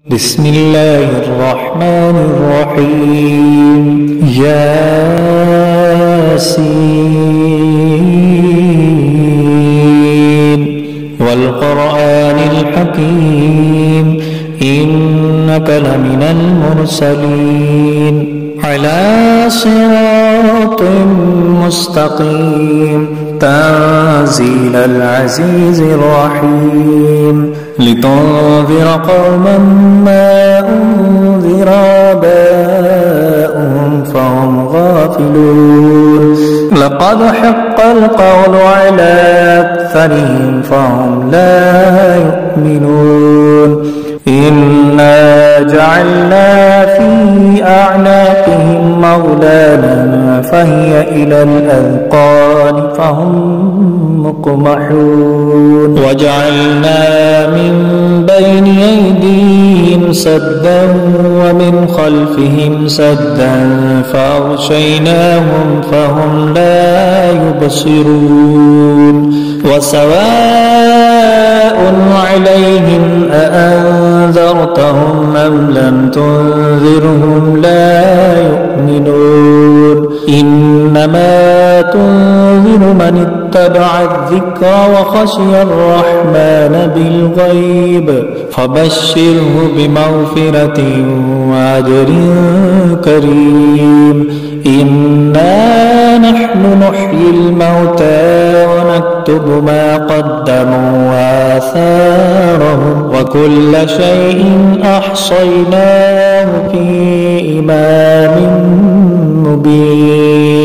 بسم الله الرحمن الرحيم. ياسين والقرآن الحكيم إنك لمن المرسلين على صراط مستقيم تنزيل العزيز الرحيم لتنذر قوما ما أنذر آباؤهم فهم غافلون لقد حق القول على أكثرهم فهم لا يؤمنون إنا جعلنا في أعناقهم مغلالا فهي إلى الأذقان فهم مقمحون وجعلنا من بين أيديهم سدا ومن خلفهم سدا فأغشيناهم فهم لا يبصرون وسواء عليهم أأنذرتهم أم لم تنذرهم لا يؤمنون إنما تنذر من اتبع الذكر وخشي الرحمن بالغيب فبشره بمغفرة وأجر كريم إنا نحن نحيي الموتى ونكتب ما قدموا وآثارهم وكل شيء أحصيناه في إمام مبين